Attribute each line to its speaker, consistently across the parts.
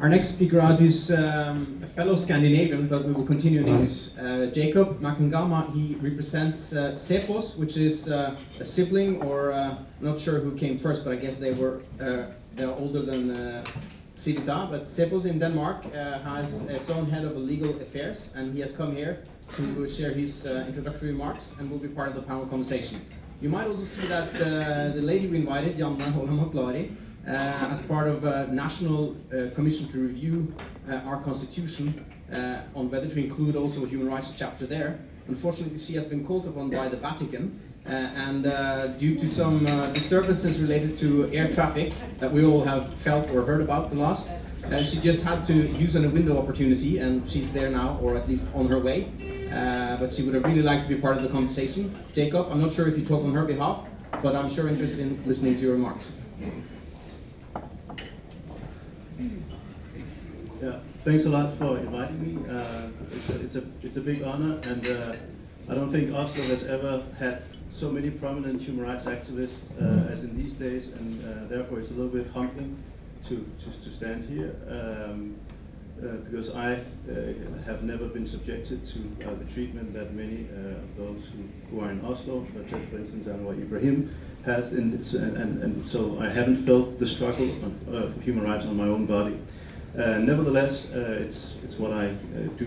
Speaker 1: Our next speaker out is a fellow Scandinavian, but we will continue in English. Jacob Makangama, he represents Cepos, which is a sibling, or I'm not sure who came first, but I guess they're older than Civita. But Cepos in Denmark has its own head of legal affairs, and he has come here to share his introductory remarks and will be part of the panel conversation. You might also see that the lady we invited, Janne Holm-Maklari, as part of a national commission to review our constitution on whether to include also a human rights chapter there. Unfortunately, she has been called upon by the Vatican, and due to some disturbances related to air traffic that we all have felt or heard about the last, she just had to use a window opportunity, and she's there now, or at least on her way. But she would have really liked to be part of the conversation. Jacob, I'm not sure if you talk on her behalf, but I'm sure interested in listening to your remarks.
Speaker 2: Yeah, thanks a lot for inviting me. It's a big honor, and I don't think Oslo has ever had so many prominent human rights activists as in these days, and therefore it's a little bit humbling to stand here because I have never been subjected to the treatment that many of those who are in Oslo, such as, for instance, Anwar Ibrahim, has, and so I haven't felt the struggle for human rights on my own body. Nevertheless, it's what I do,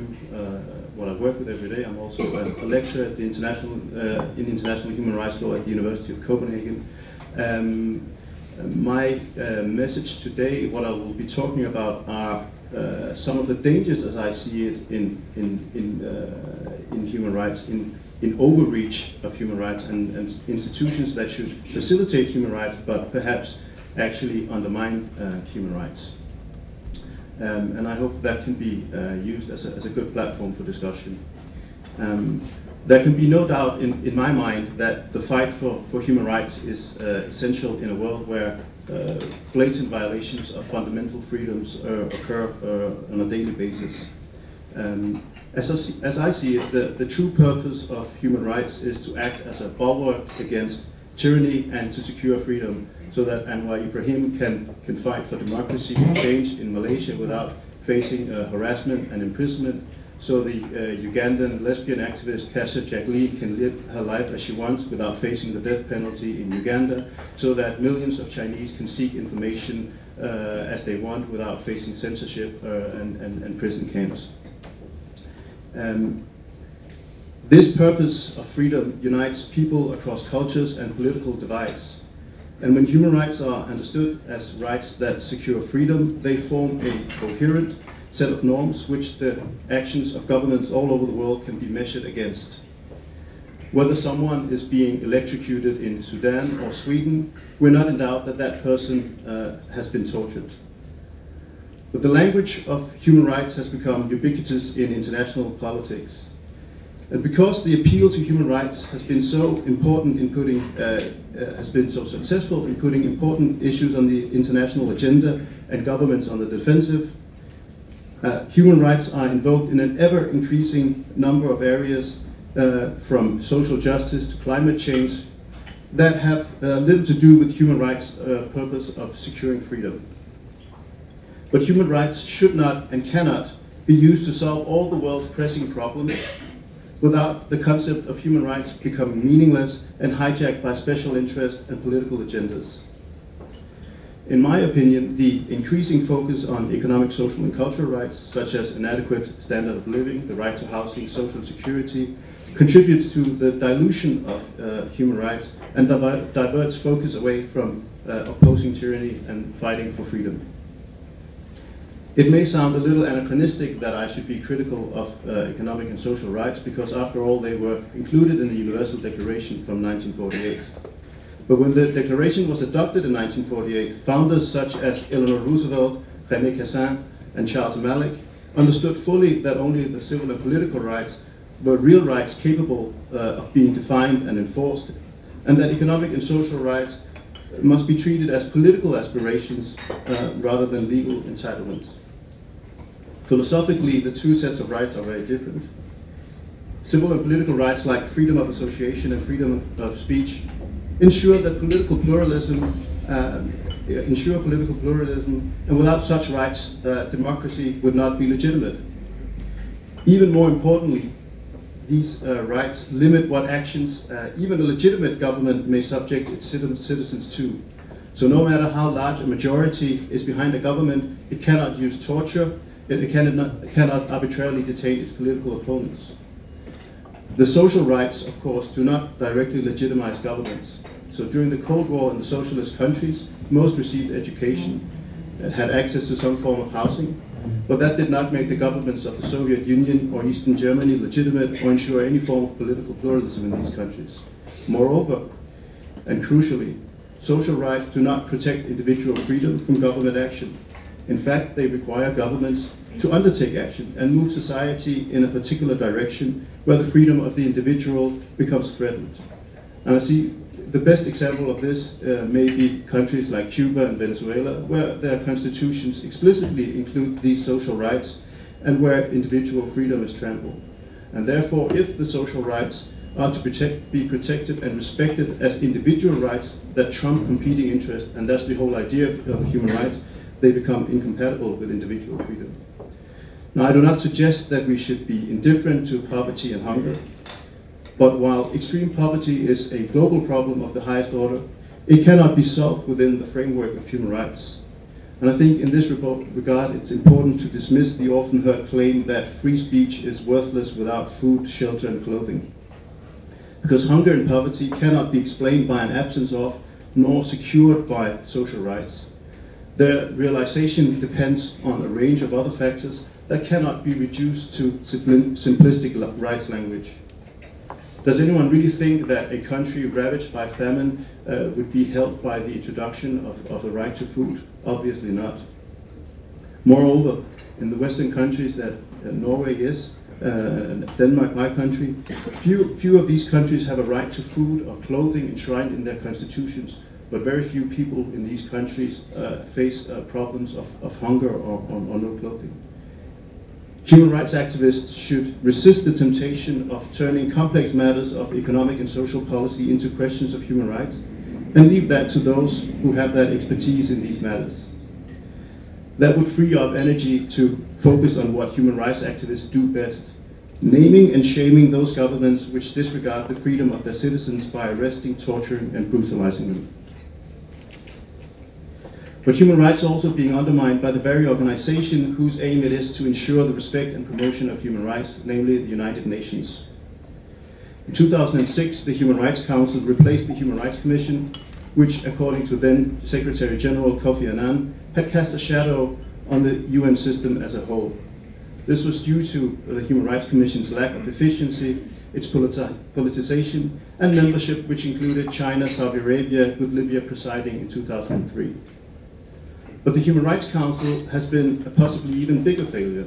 Speaker 2: what I work with every day. I'm also a lecturer at the in international human rights law at the University of Copenhagen. My message today, what I will be talking about, are some of the dangers as I see it in human rights, in overreach of human rights, and institutions that should facilitate human rights, but perhaps actually undermine human rights. And I hope that can be used as a good platform for discussion. There can be no doubt in my mind that the fight for human rights is essential in a world where blatant violations of fundamental freedoms occur on a daily basis. As I see it, the true purpose of human rights is to act as a bulwark against tyranny and to secure freedom, so that Anwar Ibrahim can fight for democracy and change in Malaysia without facing harassment and imprisonment, so the Ugandan lesbian activist Kasha Jacqueline can live her life as she wants without facing the death penalty in Uganda, so that millions of Chinese can seek information as they want without facing censorship and prison camps. This purpose of freedom unites people across cultures and political divides. And when human rights are understood as rights that secure freedom, they form a coherent set of norms which the actions of governments all over the world can be measured against. Whether someone is being electrocuted in Sudan or Sweden, we're not in doubt that that person has been tortured. But the language of human rights has become ubiquitous in international politics. And because the appeal to human rights has been so important in putting, has been so successful in putting important issues on the international agenda and governments on the defensive, human rights are invoked in an ever-increasing number of areas, from social justice to climate change, that have little to do with human rights' purpose of securing freedom. But human rights should not and cannot be used to solve all the world's pressing problems, without the concept of human rights becoming meaningless and hijacked by special interest and political agendas. In my opinion, the increasing focus on economic, social and cultural rights, such as an adequate standard of living, the right to housing, social security, contributes to the dilution of human rights and diverts focus away from opposing tyranny and fighting for freedom. It may sound a little anachronistic that I should be critical of economic and social rights, because after all they were included in the Universal Declaration from 1948. But when the Declaration was adopted in 1948, founders such as Eleanor Roosevelt, René Cassin and Charles Malik understood fully that only the civil and political rights were real rights capable of being defined and enforced, and that economic and social rights must be treated as political aspirations rather than legal entitlements. Philosophically, the two sets of rights are very different. Civil and political rights like freedom of association and freedom of speech ensure that political pluralism ensure political pluralism, and without such rights, democracy would not be legitimate. Even more importantly, these rights limit what actions even a legitimate government may subject its citizens to. So no matter how large a majority is behind a government, it cannot use torture, it cannot arbitrarily detain its political opponents. The social rights, of course, do not directly legitimize governments. So during the Cold War in the socialist countries, most received education and had access to some form of housing, but that did not make the governments of the Soviet Union or Eastern Germany legitimate or ensure any form of political pluralism in these countries. Moreover, and crucially, social rights do not protect individual freedom from government action. In fact, they require governments to undertake action and move society in a particular direction where the freedom of the individual becomes threatened. And I see the best example of this may be countries like Cuba and Venezuela, where their constitutions explicitly include these social rights and where individual freedom is trampled. And therefore, if the social rights are to be protected and respected as individual rights that trump competing interests, and that's the whole idea of human rights, they become incompatible with individual freedom. Now, I do not suggest that we should be indifferent to poverty and hunger, but while extreme poverty is a global problem of the highest order, it cannot be solved within the framework of human rights. And I think in this regard, it's important to dismiss the often heard claim that free speech is worthless without food, shelter, and clothing. Because hunger and poverty cannot be explained by an absence of, nor secured by social rights. Their realization depends on a range of other factors that cannot be reduced to simplistic rights language. Does anyone really think that a country ravaged by famine would be helped by the introduction of the right to food? Obviously not. Moreover, in the Western countries that Norway is, and Denmark, my country, few of these countries have a right to food or clothing enshrined in their constitutions, but very few people in these countries face problems of hunger or no clothing. Human rights activists should resist the temptation of turning complex matters of economic and social policy into questions of human rights, and leave that to those who have that expertise in these matters. That would free up energy to focus on what human rights activists do best, naming and shaming those governments which disregard the freedom of their citizens by arresting, torturing, and brutalizing them. But human rights are also being undermined by the very organization whose aim it is to ensure the respect and promotion of human rights, namely the United Nations. In 2006, the Human Rights Council replaced the Human Rights Commission, which, according to then Secretary General Kofi Annan, had cast a shadow on the UN system as a whole. This was due to the Human Rights Commission's lack of efficiency, its politicization, and membership, which included China, Saudi Arabia, with Libya presiding in 2003. But the Human Rights Council has been a possibly even bigger failure.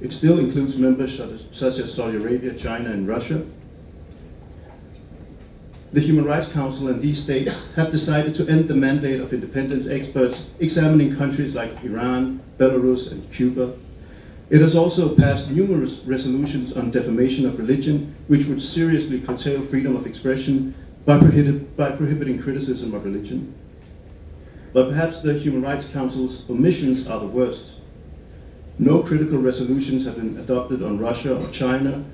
Speaker 2: It still includes members such as Saudi Arabia, China, and Russia. The Human Rights Council and these states have decided to end the mandate of independent experts examining countries like Iran, Belarus, and Cuba. It has also passed numerous resolutions on defamation of religion, which would seriously curtail freedom of expression by prohibiting criticism of religion. But perhaps the Human Rights Council's omissions are the worst. No critical resolutions have been adopted on Russia or China.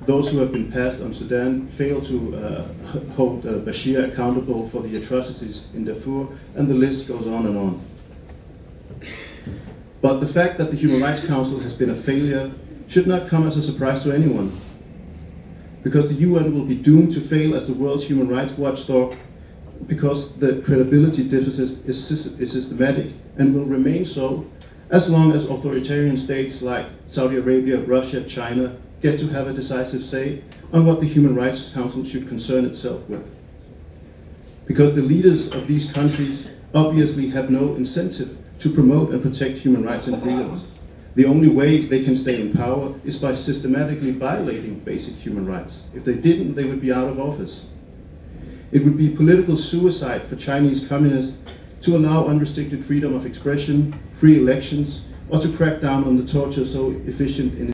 Speaker 2: Those who have been passed on Sudan fail to hold Bashir accountable for the atrocities in Darfur, and the list goes on and on. But the fact that the Human Rights Council has been a failure should not come as a surprise to anyone, because the UN will be doomed to fail as the world's human rights watchdog, because the credibility deficit is systematic and will remain so as long as authoritarian states like Saudi Arabia, Russia, China get to have a decisive say on what the Human Rights Council should concern itself with. Because the leaders of these countries obviously have no incentive to promote and protect human rights and freedoms. The only way they can stay in power is by systematically violating basic human rights. If they didn't, they would be out of office. It would be political suicide for Chinese communists to allow unrestricted freedom of expression, free elections, or to crack down on the torture so efficient in